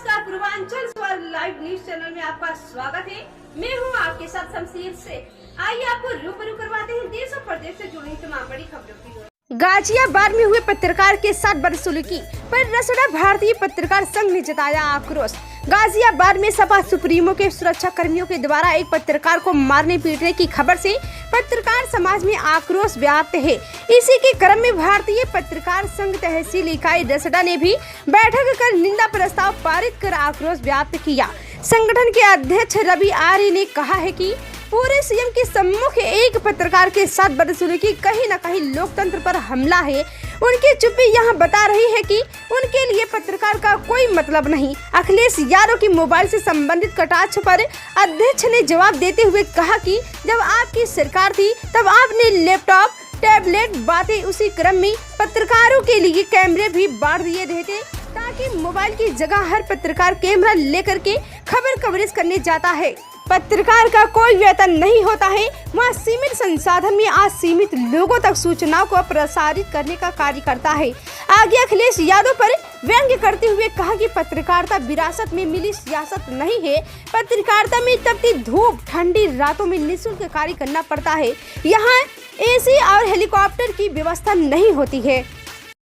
नमस्कार, पूर्वांचल स्वर live news channel में आपका स्वागत है। मैं हूं आपके साथ शमशीर से। आइए आपको रूबरू करवाते हैं देश और प्रदेश से जुड़ी तमाम बड़ी खबरों की। गाजियाबाद में हुए पत्रकार के साथ बदसलूकी पर रसड़ा भारतीय पत्रकार संघ ने जताया आक्रोश। गाजियाबाद में सपा सुप्रीमो के सुरक्षा कर्मियों के द्वारा एक पत्रकार को मारने पीटने की खबर से पत्रकार समाज में आक्रोश व्याप्त है। इसी के क्रम में भारतीय पत्रकार संघ तहसील इकाई रसड़ा ने भी बैठक कर निंदा प्रस्ताव पारित कर आक्रोश व्याप्त किया। संगठन के अध्यक्ष रवि आर्य ने कहा है कि पूरे सीएम के सम्मुख एक पत्रकार के साथ बदसलूकी कहीं न कहीं लोकतंत्र पर हमला है। उनकी चुप्पी यहाँ बता रही है कि उनके लिए पत्रकार का कोई मतलब नहीं। अखिलेश यादव की मोबाइल से संबंधित कटाक्ष पर अध्यक्ष ने जवाब देते हुए कहा कि जब आपकी सरकार थी तब आपने लैपटॉप टैबलेट बातें, उसी क्रम में पत्रकारों के लिए कैमरे भी बांट दिए थे ताकि मोबाइल की जगह हर पत्रकार कैमरा लेकर के खबर कवरेज करने जाता है। पत्रकार का कोई वेतन नहीं होता है। वहाँ सीमित संसाधन में आज सीमित लोगों तक सूचनाओं को प्रसारित करने का कार्य करता है। आगे अखिलेश यादव पर व्यंग्य करते हुए कहा कि पत्रकारिता विरासत में मिली सियासत नहीं है। पत्रकारिता में तपती धूप, ठंडी रातों में निःशुल्क कार्य करना पड़ता है। यहाँ एसी और हेलीकॉप्टर की व्यवस्था नहीं होती है।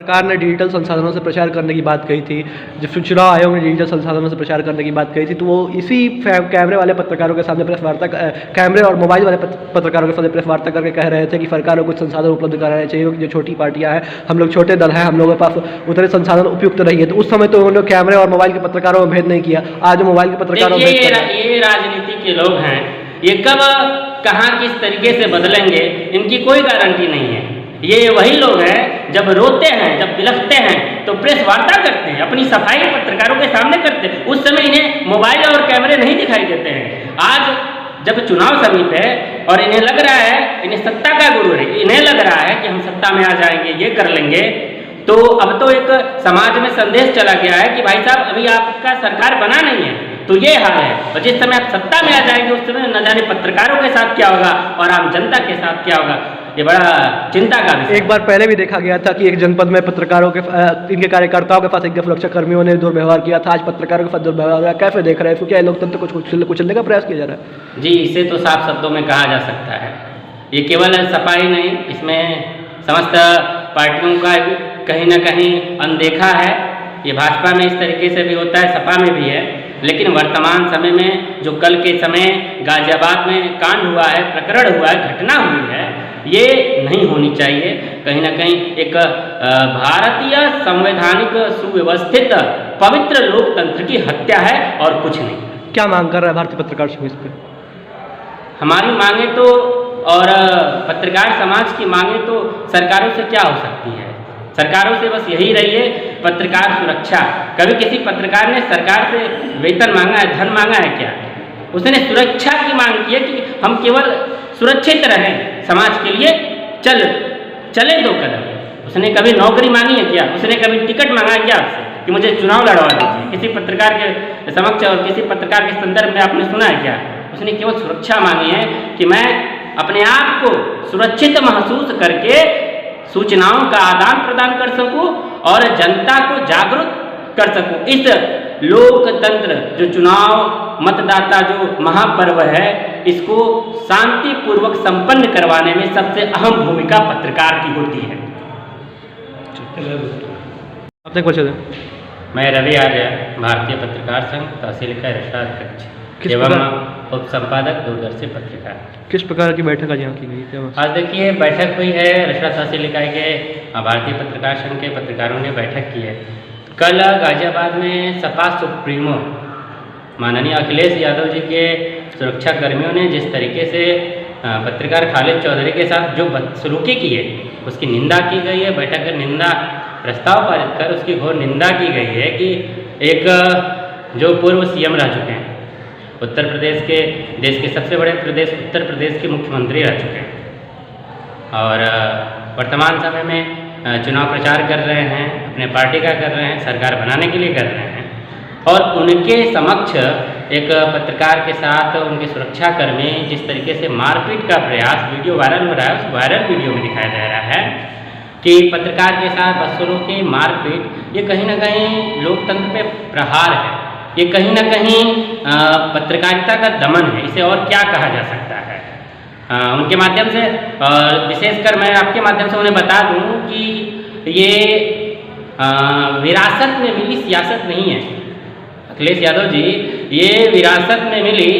सरकार ने डिजिटल संसाधनों से प्रचार करने की बात कही थी, जब चुनाव आयोग ने डिजिटल संसाधनों से प्रचार करने की बात कही थी, तो वो इसी कैमरे वाले पत्रकारों के सामने प्रेस वार्ता, कैमरे और मोबाइल वाले पत्रकारों के सामने प्रेस वार्ता करके कह रहे थे कि सरकार को कुछ संसाधन उपलब्ध कराने चाहिए। जो छोटी पार्टियां हैं, हम लोग छोटे दल हैं, हम लोगों के पास उतने संसाधन उपयुक्त नहीं है। तो उस समय तो उन्होंने कैमरे और मोबाइल के पत्रकारों में भेद नहीं किया। आज मोबाइल के पत्रकारों में ये राजनीति के लोग हैं, ये कब कहाँ किस तरीके से बदलेंगे इनकी कोई गारंटी नहीं है। ये वही लोग हैं जब रोते हैं, जब बिलखते हैं तो प्रेस वार्ता करते हैं, अपनी सफाई पत्रकारों के सामने करते हैं। उस समय इन्हें मोबाइल और कैमरे नहीं दिखाई देते हैं। आज जब चुनाव समीप है और इन्हें लग रहा है, इन्हें सत्ता का गुरूर है, इन्हें लग रहा है कि हम सत्ता में आ जाएंगे, ये कर लेंगे, तो अब तो एक समाज में संदेश चला गया है कि भाई साहब अभी आपका सरकार बना नहीं है, तो ये हाल है। और जिस समय आप सत्ता में आ जाएंगे उस समय न जाने पत्रकारों के साथ क्या होगा और आम जनता के साथ क्या होगा। ये बड़ा चिंता का विषय। एक बार पहले भी देखा गया था कि एक जनपद में पत्रकारों के, इनके कार्यकर्ताओं के पास एक सुरक्षा कर्मियों ने दुर्व्यवहार किया था। आज पत्रकारों के साथ दुर्व्यवहार हुआ। कैसे देख रहे हैं, क्या लोकतंत्र को कुचलने का प्रयास किया जा रहा है? जी, इसे तो साफ शब्दों में कहा जा सकता है। ये केवल सपा ही नहीं, इसमें समस्त पार्टियों का कहीं ना कहीं अनदेखा है। ये भाजपा में इस तरीके से भी होता है, सपा में भी है, लेकिन वर्तमान समय में जो कल के समय गाजियाबाद में कांड हुआ है, प्रकरण हुआ है, घटना हुई है, ये नहीं होनी चाहिए। कहीं ना कहीं एक भारतीय संवैधानिक सुव्यवस्थित पवित्र लोकतंत्र की हत्या है और कुछ नहीं। क्या मांग कर रहा है भारतीय पत्रकार संघ इस पर? हमारी मांगे तो, और पत्रकार समाज की मांगे तो सरकारों से क्या हो सकती है? सरकारों से बस यही रही है पत्रकार सुरक्षा। कभी किसी पत्रकार ने सरकार से वेतन मांगा है, धन मांगा है क्या? उसने सुरक्षा की मांग की है कि हम केवल सुरक्षित रहें, समाज के लिए चले 2 कदम। उसने कभी नौकरी मांगी है क्या? उसने कभी टिकट मांगा है क्या आपसे कि मुझे चुनाव लड़वा दीजिए? किसी पत्रकार के समक्ष और किसी पत्रकार के संदर्भ में आपने सुना है क्या? उसने केवल सुरक्षा मांगी है कि मैं अपने आप को सुरक्षित महसूस करके सूचनाओं का आदान प्रदान कर सकूं और जनता को जागरूक कर सकूं। इस लोकतंत्र, जो चुनाव मतदाता जो महापर्व है, इसको शांतिपूर्वक संपन्न करवाने में सबसे अहम भूमिका पत्रकार की होती है। आपने कुछ? मैं रवि आर्य, भारतीय पत्रकार संघ तहसील इकाई रसड़ा अध्यक्ष एवं उप संपादक दूरदर्शी पत्रिका। किस प्रकार की बैठक आज यहाँ की गई थी? आज देखिए बैठक हुई है, रसड़ा तहसील इकाई के भारतीय पत्रकार संघ के पत्रकारों ने बैठक की है। कल गाजियाबाद में सपा सुप्रीमो माननीय अखिलेश यादव जी के सुरक्षा कर्मियों ने जिस तरीके से पत्रकार खालिद चौधरी के साथ जो बदसलूकी की है उसकी निंदा की गई है। बैठक में निंदा प्रस्ताव पारित कर उसकी घोर निंदा की गई है कि एक जो पूर्व सीएम रह चुके हैं, उत्तर प्रदेश के, देश के सबसे बड़े प्रदेश उत्तर प्रदेश के मुख्यमंत्री रह चुके हैं और वर्तमान समय में चुनाव प्रचार कर रहे हैं, अपने पार्टी का कर रहे हैं, सरकार बनाने के लिए कर रहे हैं, और उनके समक्ष एक पत्रकार के साथ उनके सुरक्षाकर्मी जिस तरीके से मारपीट का प्रयास, वीडियो वायरल हो रहा है, उस वायरल वीडियो में दिखाया जा रहा है कि पत्रकार के साथ बदसलूकी, मारपीट, ये कहीं ना कहीं लोकतंत्र पे प्रहार है। ये कहीं ना कहीं पत्रकारिता का दमन है, इसे और क्या कहा जा सकता है। उनके माध्यम से विशेषकर मैं आपके माध्यम से उन्हें बता दूं कि ये विरासत में मिली सियासत नहीं है। अखिलेश यादव जी, ये विरासत में मिली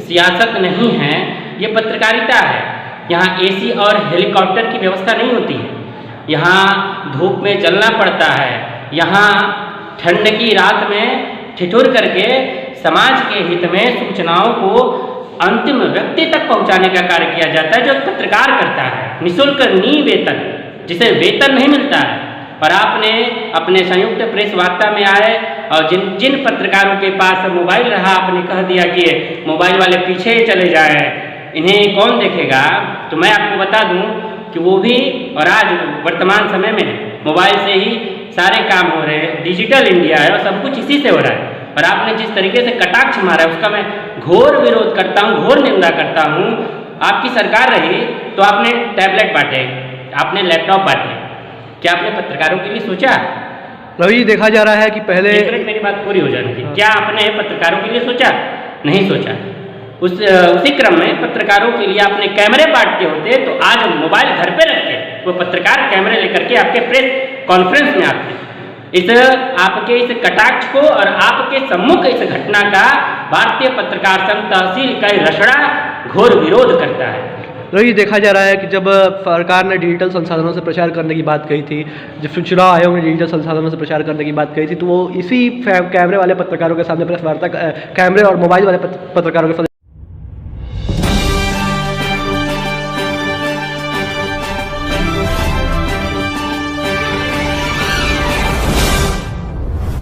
सियासत नहीं है, ये पत्रकारिता है। यहाँ एसी और हेलीकॉप्टर की व्यवस्था नहीं होती है, यहाँ धूप में चलना पड़ता है, यहाँ ठंड की रात में ठिठुर करके समाज के हित में सूचनाओं को अंतिम व्यक्ति तक पहुंचाने का कार्य किया जाता है, जो पत्रकार करता है निःशुल्क वेतन, जिसे वेतन नहीं मिलता है। और आपने अपने संयुक्त प्रेस वार्ता में आए और जिन पत्रकारों के पास मोबाइल रहा, आपने कह दिया कि मोबाइल वाले पीछे चले जाए, इन्हें कौन देखेगा। तो मैं आपको बता दूं कि वो भी, और आज वर्तमान समय में मोबाइल से ही सारे काम हो रहे हैं, डिजिटल इंडिया है और सब कुछ इसी से हो रहा है। और आपने जिस तरीके से कटाक्ष मारा है उसका मैं घोर विरोध करता हूँ, घोर निंदा करता हूँ। आपकी सरकार रही तो आपने टैबलेट बांटे, आपने लैपटॉप बांटे, क्या आपने पत्रकारों के लिए सोचा? रवि, देखा जा रहा है कि पहले मेरी बात पूरी हो जाने की, क्या आपने पत्रकारों के लिए सोचा? नहीं सोचा। उसी क्रम में पत्रकारों के लिए आपने कैमरे बांटते होते तो आज मोबाइल घर पे रख के वो पत्रकार कैमरे लेकर के आपके प्रेस कॉन्फ्रेंस में आते। इस आपके इस कटाक्ष को और आपके सम्मुख इस घटना का भारतीय पत्रकार संघ तहसील का रसड़ा घोर विरोध करता है। रवि, देखा जा रहा है कि जब सरकार ने डिजिटल संसाधनों से प्रचार करने की बात कही थी, जब चुनाव आयोग ने डिजिटल संसाधनों से प्रचार करने की बात कही थी, तो वो इसी कैमरे वाले पत्रकारों के सामने प्रेस वार्ता, कैमरे और मोबाइल वाले पत्रकारों के सामने